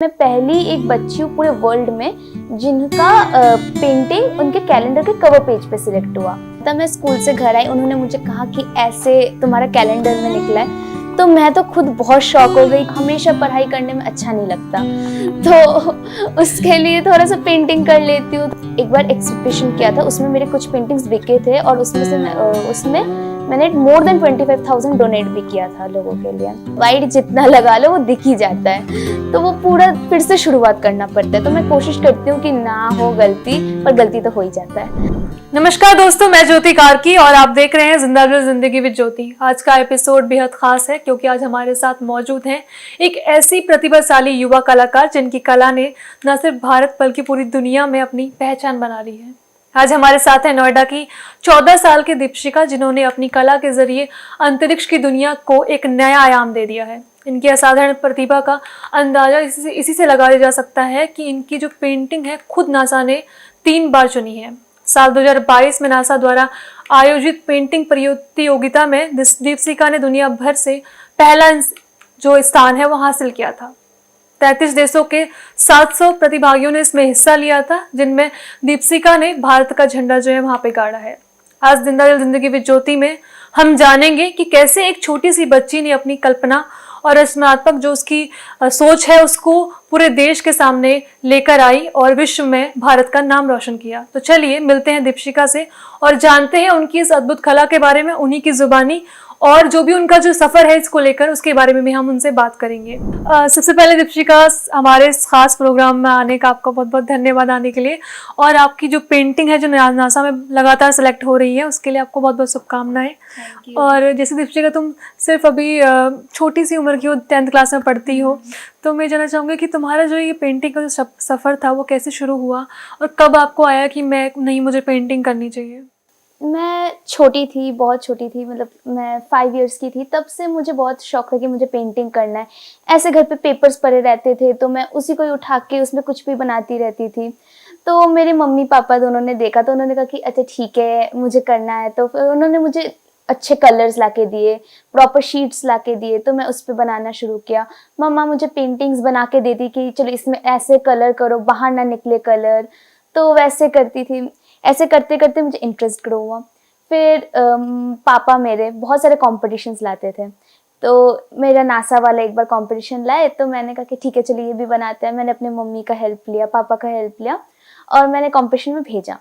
मैं पहली एक बच्ची हूँ पूरे वर्ल्ड में जिनका पेंटिंग उनके कैलेंडर के कवर पेज पे सिलेक्ट हुआ। तब मैं स्कूल से घर आई, उन्होंने मुझे कहा कि ऐसे तुम्हारा कैलेंडर में निकला है, तो मैं तो खुद बहुत शॉक हो गई। हमेशा पढ़ाई करने में अच्छा नहीं लगता, तो उसके लिए थोड़ा सा पेंटिंग कर लेती हूँ। एक बार एग्जीबिशन किया था, उसमें मेरे कुछ पेंटिंग्स बिके थे और उसमें मैंने मोर देन 25,000 डोनेट भी किया था लोगों के लिए। वाइट जितना लगा लो वो दिख ही जाता है, तो वो पूरा फिर से शुरुआत करना पड़ता है। तो मैं कोशिश करती हूँ कि ना हो गलती, पर गलती तो हो ही जाता है। नमस्कार दोस्तों, मैं ज्योति कार्की और आप देख रहे हैं जिंदगी विद ज्योति। आज का एपिसोड बेहद खास है क्योंकि आज हमारे साथ मौजूद हैं एक ऐसी प्रतिभाशाली युवा कलाकार जिनकी कला ने न सिर्फ भारत बल्कि पूरी दुनिया में अपनी पहचान बना ली है। आज हमारे साथ है नोएडा की 14 साल की दीपशिका, जिन्होंने अपनी कला के जरिए अंतरिक्ष की दुनिया को एक नया आयाम दे दिया है। इनकी असाधारण प्रतिभा का अंदाजा इसी से लगाया जा सकता है कि इनकी जो पेंटिंग है खुद नासा ने 3 बार चुनी है। साल 2022 में नासा द्वारा आयोजित पेंटिंग प्रतियोगिता में दीपशिका ने दुनिया भर से पहला जो स्थान है वो हासिल किया था। 33 देशों के 700 प्रतिभागियों ने इसमें हिस्सा लिया था, जिनमें दीपशिका ने भारत का झंडा जो है वहां पे गाड़ा है। आज जिंदगी विद ज्योति में हम जानेंगे कि कैसे एक छोटी सी बच्ची ने अपनी कल्पना और रचनात्मक जो उसकी सोच है उसको पूरे देश के सामने लेकर आई और विश्व में भारत का नाम रोशन किया। तो चलिए मिलते हैं दीपशिका से और जानते हैं उनकी इस अद्भुत कला के बारे में, उन्हीं की जुबानी, और जो भी उनका जो सफर है इसको लेकर उसके बारे में भी हम उनसे बात करेंगे। सबसे पहले दीपशिका, हमारे इस खास प्रोग्राम में आने का आपका बहुत बहुत धन्यवाद आने के लिए, और आपकी जो पेंटिंग है जो नासा में लगातार सेलेक्ट हो रही है उसके लिए आपको बहुत बहुत शुभकामनाएं। और जैसे दीपशिका तुम सिर्फ अभी छोटी सी उम्र की हो, 10th क्लास में पढ़ती हो, तो मैं जानना चाहूँगी कि तुम्हारा जो ये पेंटिंग का जो सफ़र था वो कैसे शुरू हुआ और कब आपको आया कि मुझे पेंटिंग करनी चाहिए? मैं छोटी थी, बहुत छोटी थी, मतलब मैं 5 इयर्स की थी। तब से मुझे बहुत शौक था कि मुझे पेंटिंग करना है। ऐसे घर पे पेपर्स पड़े रहते थे तो मैं उसी को ही उठा के उसमें कुछ भी बनाती रहती थी। तो मेरे मम्मी पापा दोनों ने देखा तो उन्होंने कहा कि अच्छा ठीक है मुझे करना है। तो फिर उन्होंने मुझे अच्छे कलर्स लाके दिए, प्रॉपर शीट्स लाके दिए, तो मैं उस पर बनाना शुरू किया। मम्मा मुझे पेंटिंग्स बना के देती कि चलो इसमें ऐसे कलर करो, बाहर ना निकले कलर, तो वैसे करती थी। ऐसे करते करते मुझे इंटरेस्ट ग्रो हुआ। फिर पापा मेरे बहुत सारे कॉम्पिटिशन्स लाते थे, तो मेरा नासा वाला एक बार कंपटीशन लाए तो मैंने कहा कि ठीक है चलिए ये भी बनाते हैं। मैंने अपने मम्मी का हेल्प लिया, पापा का हेल्प लिया और मैंने कंपटीशन में भेजा।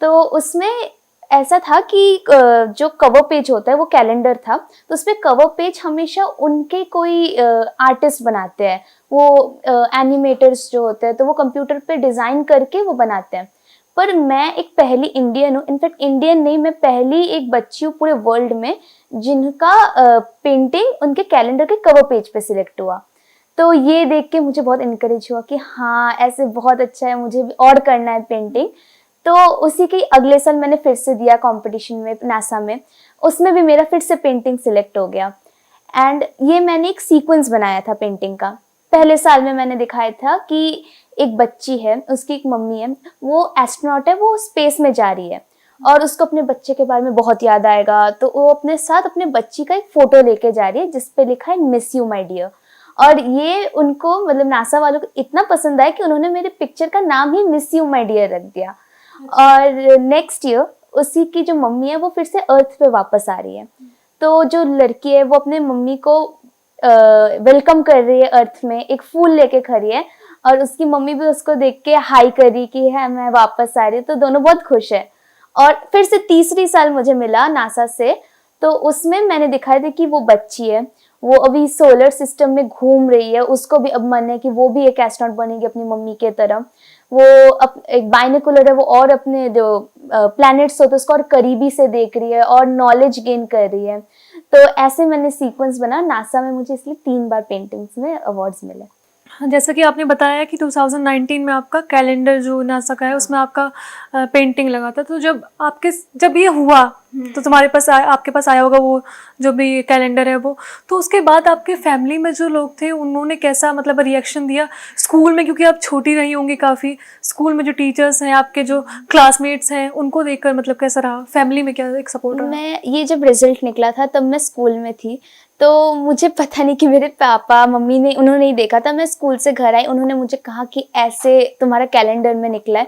तो उसमें ऐसा था कि जो कवर पेज होता है वो कैलेंडर था, तो उसमें कवर पेज हमेशा उनके कोई आर्टिस्ट बनाते हैं, वो एनिमेटर्स जो होते हैं, तो वो कंप्यूटर पे डिज़ाइन करके वो बनाते हैं। पर मैं एक पहली इंडियन हूँ, इनफैक्ट इंडियन नहीं, मैं पहली एक बच्ची हूँ पूरे वर्ल्ड में जिनका पेंटिंग उनके कैलेंडर के कवर पेज पे सिलेक्ट हुआ। तो ये देख के मुझे बहुत इनकरेज हुआ कि हाँ ऐसे बहुत अच्छा है, मुझे भी और करना है पेंटिंग। तो उसी के अगले साल मैंने फिर से दिया कंपटीशन में नासा में, उसमें भी मेरा फिर से पेंटिंग सिलेक्ट हो गया। एंड ये मैंने एक सीक्वेंस बनाया था पेंटिंग का। पहले साल में मैंने दिखाया था कि एक बच्ची है, उसकी एक मम्मी है, वो एस्ट्रोनॉट है, वो स्पेस में जा रही है और उसको अपने बच्चे के बारे में बहुत याद आएगा, तो वो अपने साथ अपने बच्ची का एक फोटो लेके जा रही है जिसपे लिखा है मिस यू माय डियर। और ये उनको मतलब नासा वालों को इतना पसंद आया कि उन्होंने मेरे पिक्चर का नाम ही मिस यू माय डियर रख दिया। और नेक्स्ट ईयर उसी की जो मम्मी है वो फिर से अर्थ पे वापस आ रही है, तो जो लड़की है वो अपने मम्मी को वेलकम कर रही है अर्थ में, एक फूल लेके खड़ी है और उसकी मम्मी भी उसको देख के हाई करी कि है मैं वापस आ रही हूँ, तो दोनों बहुत खुश है। और फिर से तीसरी साल मुझे मिला नासा से, तो उसमें मैंने दिखाया था कि वो बच्ची है, वो अभी सोलर सिस्टम में घूम रही है, उसको भी अब मन है कि वो भी एक एस्ट्रोनॉट बनेगी अपनी मम्मी के तरह। वो एक बाइनोकुलर है, वो और अपने जो प्लैनेट्स होते हैं उसको और करीबी से देख रही है और नॉलेज गेन कर रही है। तो ऐसे मैंने सीक्वेंस बना नासा में, मुझे इसलिए 3 बार पेंटिंग्स में अवार्ड्स मिले। जैसा कि आपने बताया कि 2019 में आपका कैलेंडर जो नासा का है उसमें आपका पेंटिंग लगा था, तो जब ये हुआ तो आपके पास आया होगा वो जो भी कैलेंडर है वो, तो उसके बाद आपके फैमिली में जो लोग थे उन्होंने कैसा मतलब रिएक्शन दिया? स्कूल में, क्योंकि आप छोटी रही होंगी काफ़ी, स्कूल में जो टीचर्स हैं, आपके जो क्लासमेट्स हैं, उनको देखकर मतलब कैसा रहा? फैमिली में क्या एक सपोर्ट रहा? मैं ये जब रिजल्ट निकला था तब मैं स्कूल में थी, तो मुझे पता नहीं कि मेरे पापा मम्मी ने उन्होंने ही देखा था, मैं स्कूल से घर आई, उन्होंने मुझे कहा कि ऐसे तुम्हारा कैलेंडर में निकला है।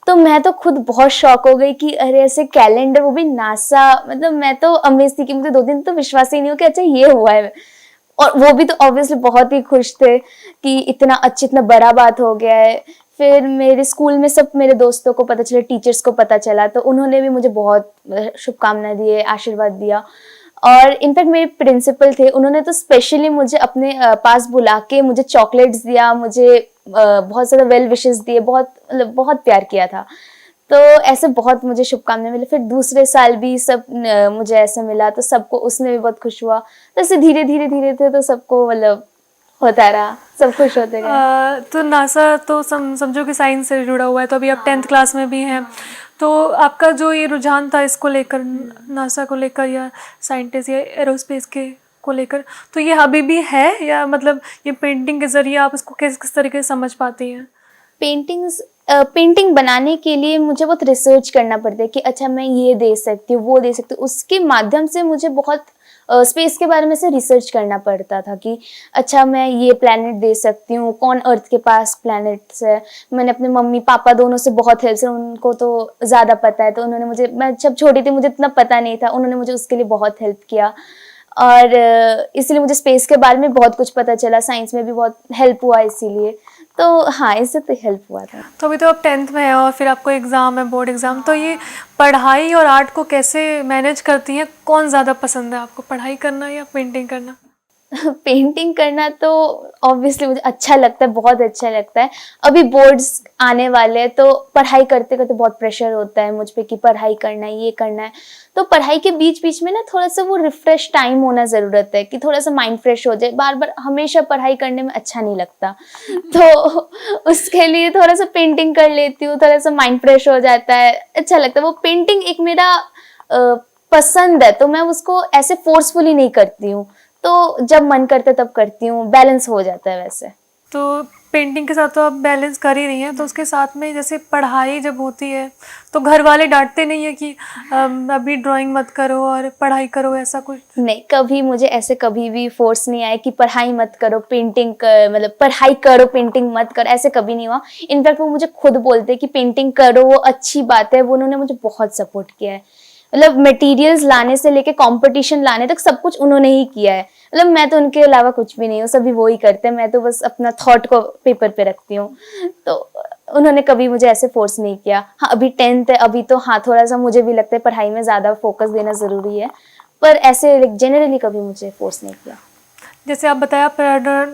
तो मैं तो खुद बहुत शॉक हो गई कि अरे ऐसे कैलेंडर, वो भी नासा, मतलब मैं तो अमेज थी कि मुझे 2 दिन तो विश्वास ही नहीं हो कि अच्छा ये हुआ है। और वो भी तो ऑब्वियसली बहुत ही खुश थे कि इतना बड़ा बात हो गया है। फिर मेरे स्कूल में सब मेरे दोस्तों को पता चला, टीचर्स को पता चला, तो उन्होंने भी मुझे बहुत शुभकामनाएं दिए, आशीर्वाद दिया। और इनफैक्ट मेरे प्रिंसिपल थे, उन्होंने तो स्पेशली मुझे अपने पास बुला के मुझे चॉकलेट्स दिया, मुझे बहुत ज़्यादा वेल विशेस दिए, बहुत मतलब बहुत प्यार किया था। तो ऐसे बहुत मुझे शुभकामनाएं मिली। फिर दूसरे साल भी सब मुझे ऐसे मिला, तो सबको उसमें भी बहुत खुश हुआ। तो ऐसे धीरे धीरे थे, तो सबको मतलब होता रहा, सब खुश होते गए। तो नासा तो समझो कि साइंस से जुड़ा हुआ है, तो अभी आप 10th क्लास में भी हैं, तो आपका जो ये रुझान था इसको लेकर, नासा को लेकर या साइंटिस्ट या एरोस्पेस के को लेकर, तो ये अभी भी है, या मतलब ये पेंटिंग के जरिए आप इसको किस तरीके से समझ पाती हैं? पेंटिंग बनाने के लिए मुझे बहुत रिसर्च करना पड़ता है कि अच्छा मैं ये दे सकती हूँ, वो दे सकती हूँ। उसके माध्यम से मुझे बहुत स्पेस के बारे में से रिसर्च करना पड़ता था कि अच्छा मैं ये प्लैनेट दे सकती हूँ, कौन अर्थ के पास प्लैनेट्स है। मैंने अपने मम्मी पापा दोनों से बहुत हेल्प से, उनको तो ज़्यादा पता है, तो उन्होंने मुझे, मैं जब छोटी थी मुझे इतना पता नहीं था, उन्होंने मुझे उसके लिए बहुत हेल्प किया। और इसलिए मुझे स्पेस के बारे में बहुत कुछ पता चला, साइंस में भी बहुत हेल्प हुआ इसीलिए। तो हाँ, इससे तो हेल्प हुआ था। तो अभी तो आप 10th में हैं और फिर आपको एग्ज़ाम है, बोर्ड एग्ज़ाम, तो ये पढ़ाई और आर्ट को कैसे मैनेज करती हैं? कौन ज़्यादा पसंद है आपको, पढ़ाई करना या पेंटिंग करना? पेंटिंग करना तो ऑब्वियसली मुझे अच्छा लगता है, बहुत अच्छा लगता है। अभी बोर्ड्स आने वाले हैं, तो पढ़ाई करते करते बहुत प्रेशर होता है मुझ पे कि पढ़ाई करना है, ये करना है। तो पढ़ाई के बीच बीच में ना थोड़ा सा वो रिफ्रेश टाइम होना ज़रूरत है कि थोड़ा सा माइंड फ्रेश हो जाए। बार बार हमेशा पढ़ाई करने में अच्छा नहीं लगता, तो उसके लिए थोड़ा सा पेंटिंग कर लेती हूँ, थोड़ा सा माइंड फ्रेश हो जाता है, अच्छा लगता है। वो पेंटिंग एक मेरा पसंद है, तो मैं उसको ऐसे फोर्सफुली नहीं करती हूँ, तो जब मन करता है तब करती हूँ, बैलेंस हो जाता है वैसे। तो पेंटिंग के साथ तो आप बैलेंस कर ही रही हैं, तो उसके साथ में जैसे पढ़ाई जब होती है तो घर वाले डांटते नहीं है कि अभी ड्राइंग मत करो और पढ़ाई करो, ऐसा कुछ? नहीं, कभी मुझे ऐसे कभी भी फोर्स नहीं आया कि पढ़ाई मत करो, पेंटिंग कर, मतलब पढ़ाई करो पेंटिंग मत करो, ऐसे कभी नहीं हुआ। इनफैक्ट वो मुझे खुद बोलते कि पेंटिंग करो, वो अच्छी बात है। वो उन्होंने मुझे बहुत सपोर्ट किया है, मतलब मटेरियल्स लाने से लेके कंपटीशन लाने तक सब कुछ उन्होंने ही किया है। मतलब मैं तो उनके अलावा कुछ भी नहीं हूँ, सभी वो ही करते हैं, मैं तो बस अपना थॉट को पेपर पे रखती हूँ। तो उन्होंने कभी मुझे ऐसे फोर्स नहीं किया। हाँ, अभी 10th है, अभी तो हाँ थोड़ा सा मुझे भी लगता है पढ़ाई में ज़्यादा फोकस देना ज़रूरी है, पर ऐसे जनरली कभी मुझे फोर्स नहीं किया। जैसे आप बताया आप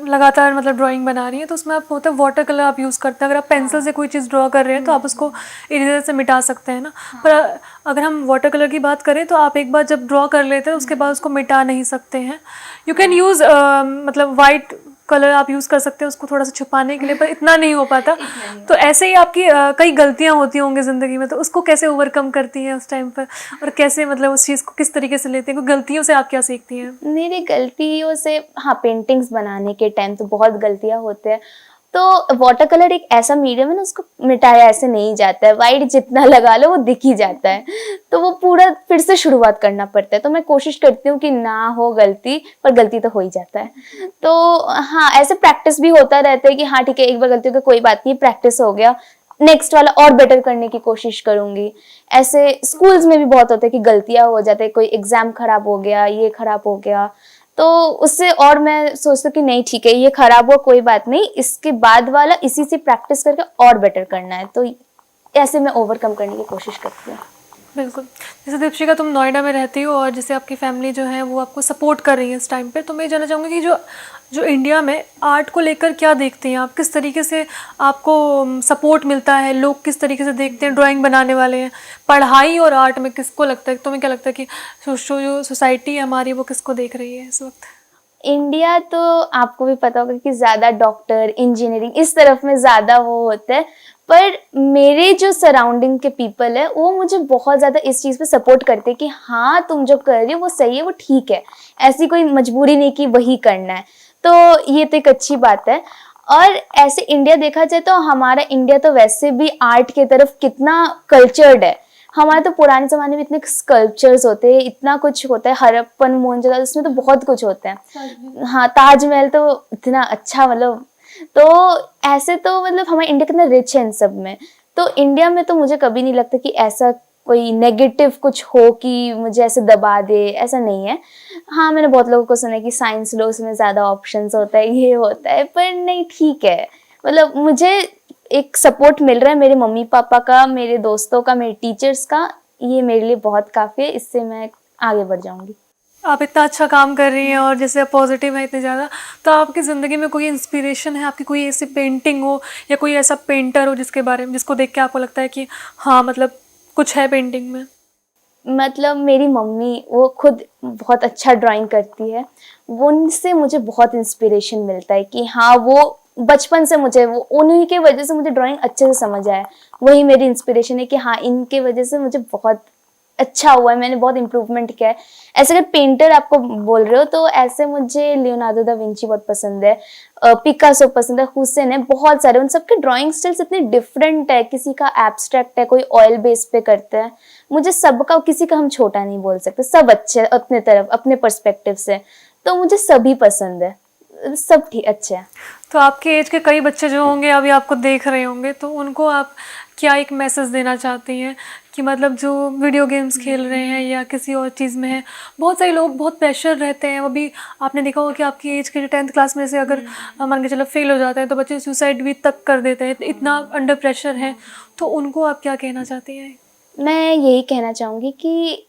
लगातार मतलब ड्राइंग बना रही हैं, तो उसमें आप होता है वाटर कलर आप यूज़ करते हैं। अगर आप पेंसिल से कोई चीज़ ड्रॉ कर रहे हैं तो आप उसको इरेजर से मिटा सकते हैं ना, पर अगर हम वाटर कलर की बात करें तो आप एक बार जब ड्रॉ कर लेते हैं उसके बाद उसको मिटा नहीं सकते हैं। यू कैन यूज़ मतलब वाइट कलर आप यूज़ कर सकते हैं उसको थोड़ा सा छुपाने के लिए, पर इतना नहीं हो पाता। तो ऐसे ही आपकी कई गलतियाँ होती होंगी ज़िंदगी में, तो उसको कैसे ओवरकम करती हैं उस टाइम पर, और कैसे मतलब उस चीज़ को किस तरीके से लेते हैं? क्योंकि गलतियों से आप क्या सीखती हैं? मेरी गलतियों से, हाँ, पेंटिंग्स बनाने के टाइम तो बहुत गलतियां होते हैं। तो वाटर कलर एक ऐसा मीडियम है ना, उसको मिटाया ऐसे नहीं जाता है, वाइट जितना लगा लो वो दिख ही जाता है, तो वो पूरा फिर से शुरुआत करना पड़ता है। तो मैं कोशिश करती हूँ कि ना हो गलती, पर गलती तो हो ही जाता है। तो हाँ, ऐसे प्रैक्टिस भी होता रहता है कि हाँ ठीक है, एक बार गलती हो गई कोई बात नहीं, प्रैक्टिस हो गया, नेक्स्ट वाला और बेटर करने की कोशिश करूंगी। ऐसे स्कूल्स में भी बहुत होता है कि गलतियां हो जाते हैं, कोई एग्जाम खराब हो गया, ये खराब हो गया, तो उससे और मैं सोचती हूँ कि नहीं ठीक है, ये खराब हुआ कोई बात नहीं, इसके बाद वाला इसी से प्रैक्टिस करके और बेटर करना है। तो ऐसे मैं ओवरकम करने की कोशिश करती हूँ। बिल्कुल। जैसे दीपशिका तुम नोएडा में रहती हो और जैसे आपकी फैमिली जो है वो आपको सपोर्ट कर रही है इस टाइम पे, तो मैं जानना चाहूँगी कि जो इंडिया में आर्ट को लेकर क्या देखते हैं आप, किस तरीके से आपको सपोर्ट मिलता है, लोग किस तरीके से देखते हैं ड्राइंग बनाने वाले हैं? पढ़ाई और आर्ट में किसको लगता है, तुम्हें क्या लगता है कि जो सोसाइटी है हमारी वो किसको देख रही है इस वक्त? इंडिया तो आपको भी पता होगा कि ज़्यादा डॉक्टर इंजीनियरिंग इस तरफ में ज़्यादा वो होता है, पर मेरे जो सराउंडिंग के पीपल है वो मुझे बहुत ज़्यादा इस चीज़ पे सपोर्ट करते हैं कि हाँ तुम जो कर रही हो वो सही है, वो ठीक है, ऐसी कोई मजबूरी नहीं कि वही करना है। तो ये तो एक अच्छी बात है। और ऐसे इंडिया देखा जाए तो हमारा इंडिया तो वैसे भी आर्ट की तरफ कितना कल्चर्ड है, हमारे तो पुराने ज़माने में इतने स्कल्पचर्स होते हैं, इतना कुछ होता है, हड़प्पन मोहनजोदड़ो, उसमें तो बहुत कुछ होता है। हाँ, ताजमहल तो इतना अच्छा, मतलब तो ऐसे तो मतलब हमारे इंडिया कितना रिच है इन सब में। तो इंडिया में तो मुझे कभी नहीं लगता कि ऐसा कोई नेगेटिव कुछ हो कि मुझे ऐसे दबा दे, ऐसा नहीं है। हाँ, मैंने बहुत लोगों को सुना है कि साइंस लो, उसमें ज़्यादा ऑप्शंस होता है, ये होता है, पर नहीं, ठीक है। मतलब मुझे एक सपोर्ट मिल रहा है मेरे मम्मी पापा का, मेरे दोस्तों का, मेरे टीचर्स का, ये मेरे लिए बहुत काफ़ी है, इससे मैं आगे बढ़ जाऊंगी। आप इतना अच्छा काम कर रही हैं और जैसे आप पॉजिटिव है इतने ज़्यादा, तो आपकी ज़िंदगी में कोई इंस्पिरेशन है, आपकी कोई ऐसी पेंटिंग हो या कोई ऐसा पेंटर हो जिसके बारे में, जिसको देख के आपको लगता है कि हाँ मतलब कुछ है पेंटिंग में? मतलब मेरी मम्मी, वो खुद बहुत अच्छा ड्राइंग करती है, वो उनसे मुझे बहुत इंस्पिरेशन मिलता है कि हाँ, वो बचपन से मुझे, वो उन्हीं के वजह से मुझे ड्राइंग अच्छे से समझ आया। वही मेरी इंस्पिरेशन है कि हाँ, इनके वजह से मुझे बहुत अच्छा हुआ है, मैंने बहुत इम्प्रूवमेंट किया है। ऐसे अगर पेंटर आपको बोल रहे हो तो ऐसे मुझे लियोनार्डो दा विंची बहुत पसंद है, पिकासो पसंद है, हुसैन है, बहुत सारे। उन सबके ड्राइंग स्टाइल्स इतने डिफरेंट है, किसी का एब्स्ट्रैक्ट है, कोई ऑयल बेस पे करता है। मुझे सबका, किसी का हम छोटा नहीं बोल सकते, सब अच्छे हैं अपने तरफ, अपने पर्सपेक्टिव से। तो मुझे सभी पसंद है, सब ठीक अच्छे हैं। तो आपके एज के कई बच्चे जो होंगे अभी आपको देख रहे होंगे, तो उनको आप क्या एक मैसेज देना चाहती हैं कि मतलब जो वीडियो गेम्स खेल रहे हैं या किसी और चीज़ में है, बहुत सारे लोग बहुत प्रेशर रहते हैं। अभी आपने देखा होगा कि आपकी एज के जो 10th क्लास में से अगर मान के चलो फेल हो जाते हैं तो बच्चे सुसाइड भी तक कर देते हैं, इतना अंडर प्रेशर है। तो उनको आप क्या कहना चाहती हैं? मैं यही कहना चाहूंगी कि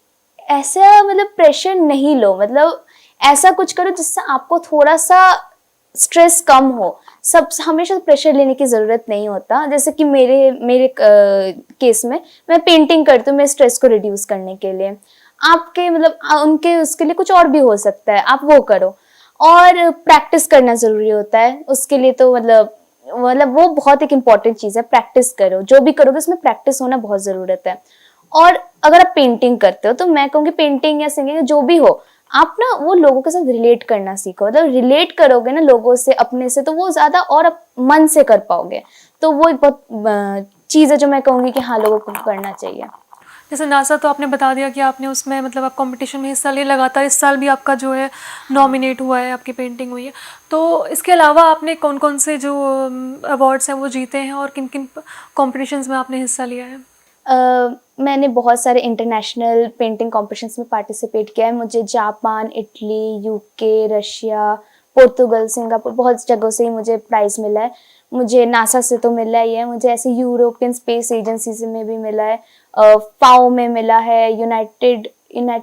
ऐसा मतलब प्रेशर नहीं लो, मतलब ऐसा कुछ करो जिससे आपको थोड़ा सा स्ट्रेस कम हो। सब हमेशा प्रेशर लेने की ज़रूरत नहीं होता। जैसे कि मेरे मेरे केस में मैं पेंटिंग करती हूँ, मैं स्ट्रेस को रिड्यूस करने के लिए। आपके मतलब उनके उसके लिए कुछ और भी हो सकता है, आप वो करो। और प्रैक्टिस करना ज़रूरी होता है उसके लिए, तो मतलब वो बहुत एक इम्पॉर्टेंट चीज़ है। प्रैक्टिस करो, जो भी करोगे उसमें प्रैक्टिस होना बहुत ज़रूरत है। और अगर आप पेंटिंग करते हो तो मैं कहूँगी पेंटिंग या सिंगिंग जो भी हो, आप ना वो लोगों के साथ रिलेट करना सीखो। मतलब रिलेट करोगे ना लोगों से, अपने से, तो वो ज़्यादा और आप मन से कर पाओगे। तो वो एक बहुत चीज़ है जो मैं कहूँगी कि हाँ, लोगों को करना चाहिए। जैसे नासा तो आपने बता दिया कि आपने उसमें मतलब आप कंपटीशन में हिस्सा ले, लगातार इस साल भी आपका जो है नॉमिनेट हुआ है, आपकी पेंटिंग हुई है। तो इसके अलावा आपने कौन कौन से जो अवार्ड्स हैं वो जीते हैं और किन किन कॉम्पिटिशन्स में आपने हिस्सा लिया है? मैंने बहुत सारे इंटरनेशनल पेंटिंग कॉम्पिटिशन्स में पार्टिसिपेट किया है। मुझे Japan, Italy, UK, Russia, Portugal, Singapore, बहुत जगहों से ही मुझे प्राइज़ मिला है। मुझे नासा से तो मिला ही है, मुझे ऐसे यूरोपियन स्पेस एजेंसी से में भी मिला है, फाओ में मिला है, यूनाइटेड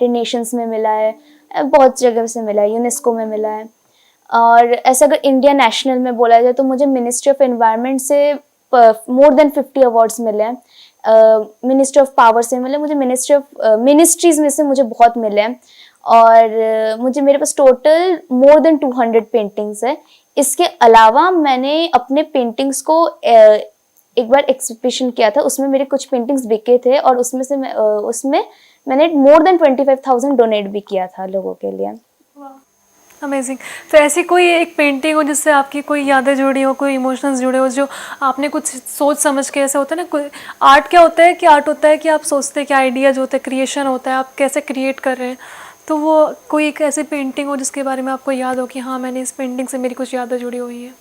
नेशंस में मिला है, बहुत जगह से मिला है, यूनेस्को में मिला है। और ऐसा अगर इंडिया नेशनल में बोला जाए तो मुझे मिनिस्ट्री ऑफ एनवायरनमेंट से मोर देन 50 अवार्ड्स मिले हैं। मिनिस्ट्री ऑफ पावर से मिले, मुझे मिनिस्ट्री ऑफ मिनिस्ट्रीज में से मुझे बहुत मिले हैं। और मुझे, मेरे पास टोटल मोर देन 200 पेंटिंग्स है। इसके अलावा मैंने अपने पेंटिंग्स को एक बार एग्जीबिशन किया था, उसमें मेरे कुछ पेंटिंग्स बिके थे और उसमें मैंने मोर देन 25,000 डोनेट भी किया था लोगों के लिए। अमेजिंग। तो ऐसी कोई एक पेंटिंग हो जिससे आपकी कोई यादें जुड़ी हो, कोई इमोशंस जुड़े हो, जो आपने कुछ सोच समझ के, ऐसा होता है ना, कोई आर्ट क्या होता है कि आर्ट होता है कि आप सोचते हैं कि आइडियाज होते हैं, क्रिएशन होता है, आप कैसे क्रिएट कर रहे हैं। तो वो कोई एक ऐसी पेंटिंग हो जिसके बारे में आपको याद हो कि हाँ, मैंने इस पेंटिंग से मेरी कुछ यादें जुड़ी हुई हैं?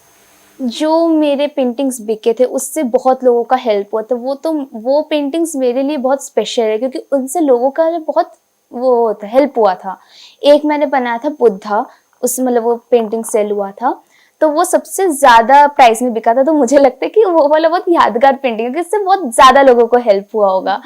जो मेरे पेंटिंग्स बिके थे उससे बहुत लोगों का हेल्प हुआ था। वो पेंटिंग्स मेरे लिए बहुत स्पेशल है क्योंकि उनसे लोगों का बहुत वो होता हेल्प हुआ था। एक मैंने बनाया था बुद्धा, उस मतलब वो पेंटिंग सेल हुआ था, तो वो सबसे ज़्यादा प्राइस में बिका था। तो मुझे लगता है कि वो वाला बहुत यादगार पेंटिंग है, जिससे बहुत ज़्यादा लोगों को हेल्प हुआ होगा।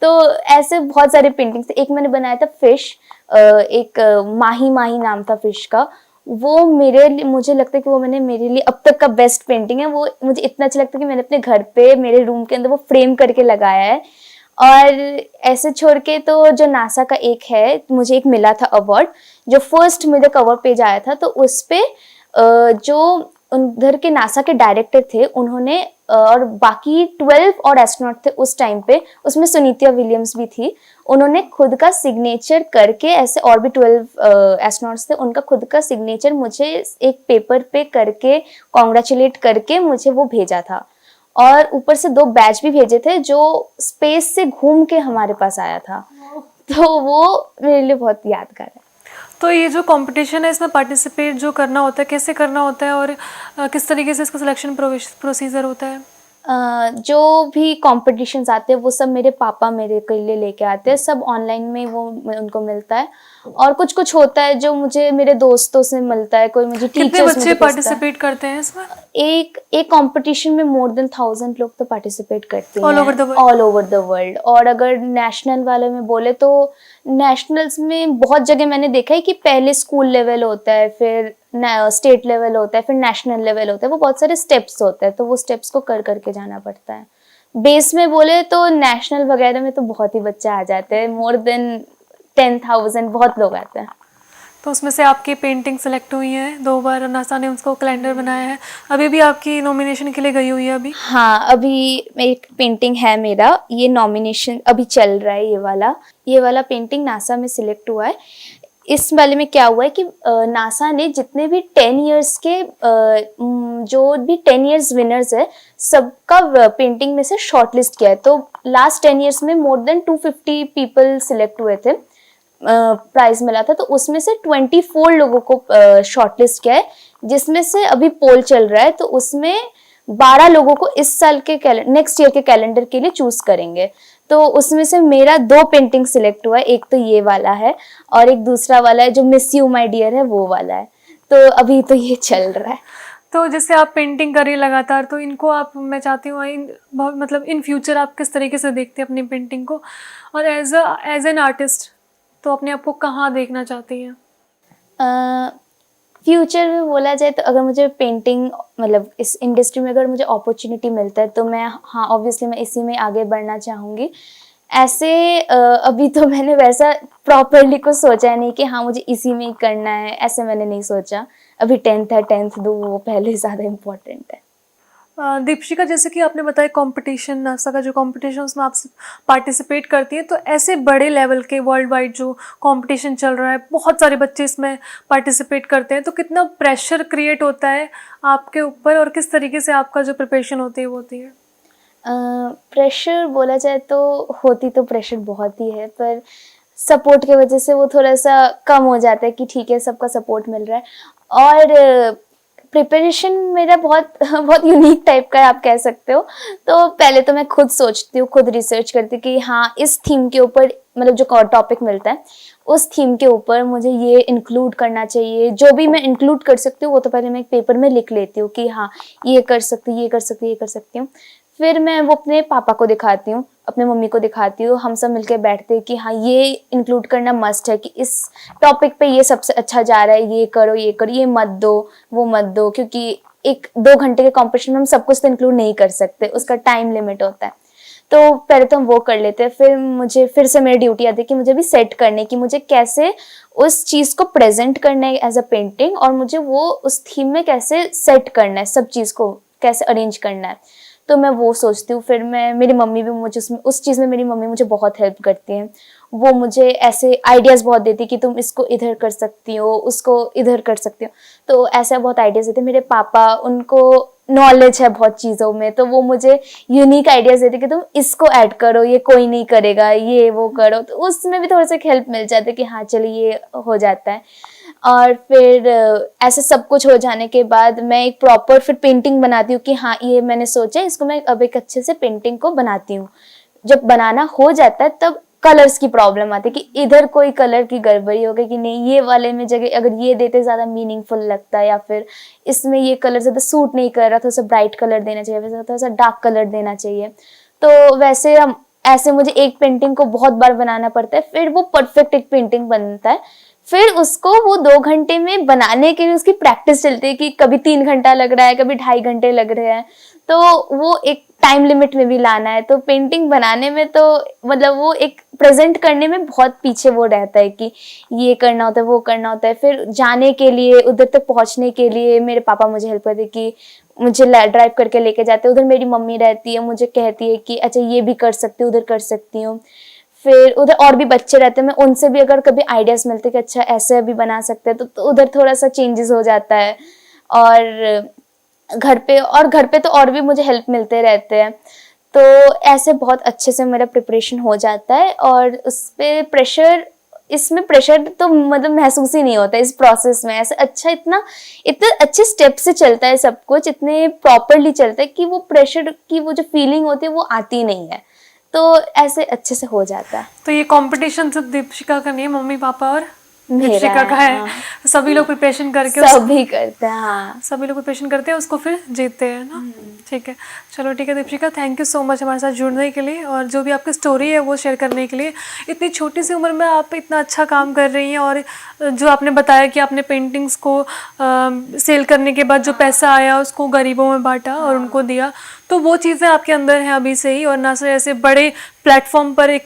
तो ऐसे बहुत सारे पेंटिंग्स थे। एक मैंने बनाया था फिश, एक माही माही नाम था फिश का। वो मेरे लिए, मुझे लगता है कि वो मैंने मेरे लिए अब तक का बेस्ट पेंटिंग है। वो मुझे इतना अच्छा लगता है कि मैंने अपने घर पे, मेरे रूम के अंदर वो फ्रेम करके लगाया है। और ऐसे छोड़ के तो जो नासा का एक है, मुझे एक मिला था अवार्ड, जो फर्स्ट मेरे कवर पेज आया था, तो उस पे जो उधर के नासा के डायरेक्टर थे उन्होंने, और बाकी 12 और एस्ट्रोनॉट थे उस टाइम पे, उसमें सुनीता विलियम्स भी थी, उन्होंने खुद का सिग्नेचर करके, ऐसे और भी 12 एस्ट्रोनॉट्स थे, उनका खुद का सिग्नेचर मुझे एक पेपर पे करके, कॉन्ग्रेचुलेट करके मुझे वो भेजा था। और ऊपर से 2 बैच भी भेजे थे जो स्पेस से घूम के हमारे पास आया था। तो वो मेरे लिए बहुत यादगार है। तो ये जो कंपटीशन है इसमें पार्टिसिपेट जो करना होता है कैसे करना होता है और किस तरीके से इसका सिलेक्शन प्रोसीजर होता है? जो भी कॉम्पिटिशन्स आते हैं वो सब मेरे पापा मेरे के लिए लेके आते हैं, सब ऑनलाइन में वो उनको मिलता है। और कुछ कुछ होता है जो मुझे मेरे दोस्तों से मिलता है, कोई मुझे कितने टीचर्स बच्चे पार्टिसिपेट करते हैं इसमें? एक कंपटीशन में मोर देन 1000 लोग तो पार्टिसिपेट करते हैं All over the world? All over the world. और अगर नेशनल वाले में बोले तो नेशनल्स में बहुत जगह मैंने देखा है कि पहले स्कूल लेवल होता है, फिर स्टेट लेवल होता है, फिर नेशनल लेवल होता है। वो बहुत सारे स्टेप्स होते हैं, तो वो स्टेप्स को कर करके जाना पड़ता है। बेस में बोले तो नेशनल वगैरह में तो बहुत ही बच्चे आ जाते हैं, मोर देन 10,000 बहुत लोग आते हैं। तो उसमें से आपकी पेंटिंग सेलेक्ट हुई है 2 बार, नासा ने उसको कैलेंडर बनाया है। अभी भी आपकी नॉमिनेशन के लिए गई हुई है अभी? हाँ, अभी एक पेंटिंग है मेरा, ये नॉमिनेशन अभी चल रहा है। ये वाला पेंटिंग नासा में सिलेक्ट हुआ है। इस वाले में क्या हुआ है कि नासा ने जितने भी 10 इयर्स के जो भी 10 इयर्स विनर्स है सबका पेंटिंग में से शॉर्टलिस्ट किया है। तो लास्ट 10 इयर्स में मोर देन 250 पीपल सिलेक्ट हुए थे, प्राइज मिला था। तो उसमें से 24 लोगों को शॉर्टलिस्ट किया है, जिसमें से अभी पोल चल रहा है। तो उसमें 12 लोगों को इस साल के नेक्स्ट ईयर के कैलेंडर के लिए चूज करेंगे। तो उसमें से मेरा 2 पेंटिंग सिलेक्ट हुआ है, एक तो ये वाला है और एक दूसरा वाला है जो मिस यू माय डियर है, वो वाला है। तो अभी तो ये चल रहा है। तो जैसे आप पेंटिंग कर रही हैं लगातार, तो इनको आप, मैं चाहती हूँ बहुत मतलब इन फ्यूचर आप किस तरीके से देखते हैं अपनी पेंटिंग को, और एज एन आर्टिस्ट तो अपने आप को कहाँ देखना चाहती हैं? फ्यूचर में बोला जाए तो अगर मुझे पेंटिंग मतलब इस इंडस्ट्री में अगर मुझे अपॉर्चुनिटी मिलता है तो मैं, हाँ ऑब्वियसली मैं इसी में आगे बढ़ना चाहूँगी। ऐसे अभी तो मैंने वैसा प्रॉपरली कुछ सोचा नहीं कि हाँ मुझे इसी में ही करना है, ऐसे मैंने नहीं सोचा। अभी 10th है, 10th दो वो पहले ज़्यादा इम्पोर्टेंट है। दीपशिका, जैसे कि आपने बताया कंपटीशन, नासा का जो कंपटीशन उसमें आप पार्टिसिपेट करती हैं, तो ऐसे बड़े लेवल के वर्ल्ड वाइड जो कंपटीशन चल रहा है, बहुत सारे बच्चे इसमें पार्टिसिपेट करते हैं, तो कितना प्रेशर क्रिएट होता है आपके ऊपर और किस तरीके से आपका जो प्रिपरेशन होती है वो होती है? प्रेशर बोला जाए तो प्रेशर बहुत ही है, पर सपोर्ट की वजह से वो थोड़ा सा कम हो जाता है कि ठीक है सबका सपोर्ट मिल रहा है। और प्रिपरेशन मेरा बहुत बहुत यूनिक टाइप का है, आप कह सकते हो। तो पहले तो मैं खुद सोचती हूँ, खुद रिसर्च करती हूँ कि हाँ इस थीम के ऊपर मतलब जो टॉपिक मिलता है उस थीम के ऊपर मुझे ये इंक्लूड करना चाहिए। जो भी मैं इंक्लूड कर सकती हूँ वो तो पहले मैं एक पेपर में लिख लेती हूँ कि हाँ ये कर सकती हूँ, ये कर सकती हूँ, ये कर सकती हूँ। फिर मैं वो अपने पापा को दिखाती हूँ, अपने मम्मी को दिखाती हूँ, हम सब मिलकर बैठते हैं कि हाँ ये इंक्लूड करना मस्ट है कि इस टॉपिक पे ये सबसे अच्छा जा रहा है, ये करो, ये मत दो, वो मत दो, क्योंकि 1-2 घंटे के कॉम्पिटिशन में हम सब कुछ तो इंक्लूड नहीं कर सकते, उसका टाइम लिमिट होता है। तो पहले तो हम वो कर लेते हैं, फिर से मेरी ड्यूटी आती है कि मुझे भी सेट करने की, मुझे कैसे उस चीज़ को प्रेजेंट करना है एज अ पेंटिंग, और मुझे वो उस थीम में कैसे सेट करना है, सब चीज़ को कैसे अरेंज करना है। तो मैं वो सोचती हूँ। फिर मेरी मम्मी भी मुझे उस चीज़ में मेरी मम्मी मुझे बहुत हेल्प करती हैं। वो मुझे ऐसे आइडियाज़ बहुत देती कि तुम इसको इधर कर सकती हो, उसको इधर कर सकती हो। तो ऐसे बहुत आइडियाज़ देते। मेरे पापा, उनको नॉलेज है बहुत चीज़ों में, तो वो मुझे यूनिक आइडियाज़ देते कि तुम इसको ऐड करो, ये कोई नहीं करेगा, ये वो करो। तो उसमें भी थोड़ा सा हेल्प मिल जाता है कि हाँ चलिए ये हो जाता है। और फिर ऐसे सब कुछ हो जाने के बाद मैं एक प्रॉपर फिर पेंटिंग बनाती हूँ कि हाँ ये मैंने सोचा है, इसको मैं अब एक अच्छे से पेंटिंग को बनाती हूँ। जब बनाना हो जाता है तब कलर्स की प्रॉब्लम आती है कि इधर कोई कलर की गड़बड़ी हो गई कि नहीं, ये वाले में जगह अगर ये देते ज़्यादा मीनिंगफुल लगता है, या फिर इसमें ये कलर ज़्यादा सूट नहीं कर रहा, थोड़ा सा ब्राइट कलर देना चाहिए, वैसे थोड़ा सा डार्क कलर देना चाहिए। तो वैसे हम ऐसे मुझे एक पेंटिंग को बहुत बार बनाना पड़ता है, फिर वो परफेक्ट एक पेंटिंग बनता है। फिर उसको वो 2 घंटे में बनाने के लिए उसकी प्रैक्टिस चलती है कि कभी 3 घंटा लग रहा है, कभी 2.5 घंटे लग रहे हैं। तो वो एक टाइम लिमिट में भी लाना है। तो पेंटिंग बनाने में तो मतलब वो एक प्रेजेंट करने में बहुत पीछे वो रहता है कि ये करना होता है, वो करना होता है। फिर जाने के लिए, उधर तक पहुंचने के लिए मेरे पापा मुझे हेल्प करते कि मुझे ड्राइव करके लेके जाते। उधर मेरी मम्मी रहती है, मुझे कहती है कि अच्छा ये भी कर सकती हूँ, उधर कर सकती हूँ। फिर उधर और भी बच्चे रहते हैं, मैं उनसे भी अगर कभी आइडियाज़ मिलते कि अच्छा ऐसे भी बना सकते हैं तो उधर थोड़ा सा चेंजेस हो जाता है। और घर पे तो और भी मुझे हेल्प मिलते रहते हैं, तो ऐसे बहुत अच्छे से मेरा प्रिपरेशन हो जाता है। और इसमें प्रेशर तो मतलब महसूस ही नहीं होता इस प्रोसेस में। ऐसे इतने अच्छे स्टेप से चलता है सब कुछ, इतने प्रॉपरली चलता है कि वो प्रेशर की वो जो फीलिंग होती है वो आती नहीं है, तो ऐसे अच्छे से हो जाता है। तो ये कंपटीशन सिर्फ दीपशिका का नहीं है, मम्मी पापा और मेरा दीपशिका का है। हाँ। सभी लोग प्रिपरेशन करके सभी करते हैं, हाँ। सभी लोग प्रिपरेशन करते हैं, उसको फिर जीतते हैं ना। ठीक है, चलो ठीक है Deepshikha, thank you so much हमारे साथ जुड़ने के लिए और जो भी आपकी स्टोरी है वो शेयर करने के लिए। इतनी छोटी सी उम्र में आप इतना अच्छा काम कर रही हैं, और जो आपने बताया कि आपने पेंटिंग्स को सेल करने के बाद जो पैसा आया उसको गरीबों में बांटा और उनको दिया, तो वो चीज़ें आपके अंदर हैं अभी से ही। और ना सिर्फ ऐसे बड़े प्लेटफॉर्म पर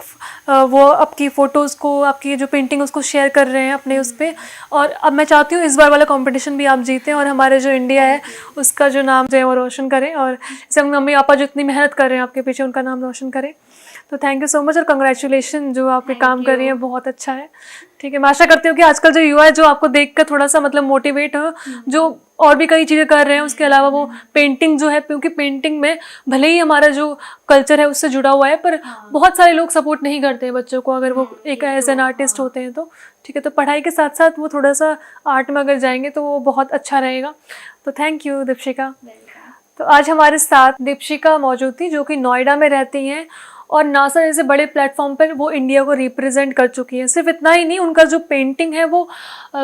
वो आपकी फ़ोटोज़ को, आपकी जो पेंटिंग उसको शेयर कर रहे हैं अपने उस पर। और अब मैं चाहती हूँ इस बार वाला कंपटीशन भी आप जीतें और हमारे जो इंडिया है उसका जो नाम जो है वो रोशन करें, और जैसे मम्मी पापा जो इतनी मेहनत कर रहे हैं आपके पीछे उनका नाम रोशन करें। तो थैंक यू सो मच और कंग्रेचुलेशन, जो आपके काम कर रही हैं बहुत अच्छा है। ठीक है, मैं आशा करती हूँ कि आजकल जो युवा है जो आपको देखकर थोड़ा सा मतलब मोटिवेट हो, जो और भी कई चीज़ें कर रहे हैं उसके अलावा वो पेंटिंग जो है, क्योंकि पेंटिंग में भले ही हमारा जो कल्चर है उससे जुड़ा हुआ है, पर बहुत सारे लोग सपोर्ट नहीं करते हैं बच्चों को अगर वो एक एज एन आर्टिस्ट होते हैं तो। ठीक है, तो पढ़ाई के साथ साथ वो थोड़ा सा आर्ट में अगर जाएंगे तो वो बहुत अच्छा रहेगा। तो थैंक यू दीपशिका। तो आज हमारे साथ दीपशिका मौजूद थी जो कि नोएडा में रहती हैं और नासा जैसे बड़े प्लेटफॉर्म पर वो इंडिया को रिप्रेजेंट कर चुकी हैं। सिर्फ इतना ही नहीं, उनका जो पेंटिंग है वो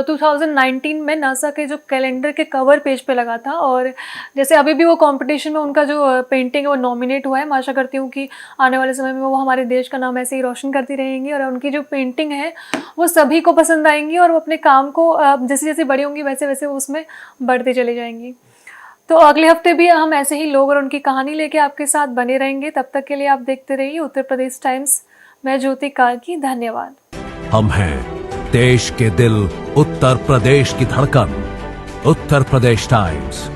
2019 में नासा के जो कैलेंडर के कवर पेज पे लगा था, और जैसे अभी भी वो कंपटीशन में उनका जो पेंटिंग है वो नॉमिनेट हुआ है। मैं आशा करती हूँ कि आने वाले समय में वो हमारे देश का नाम ऐसे ही रोशन करती रहेंगी और उनकी जो पेंटिंग है वो सभी को पसंद आएंगी और वो अपने काम को जैसे जैसे बड़ी होंगी वैसे वैसे वो उसमें बढ़ते चली जाएंगी। तो अगले हफ्ते भी हम ऐसे ही लोग और उनकी कहानी लेके आपके साथ बने रहेंगे। तब तक के लिए आप देखते रहिए उत्तर प्रदेश टाइम्स। मैं ज्योति कार्की, धन्यवाद। हम हैं देश के दिल, उत्तर प्रदेश की धड़कन, उत्तर प्रदेश टाइम्स।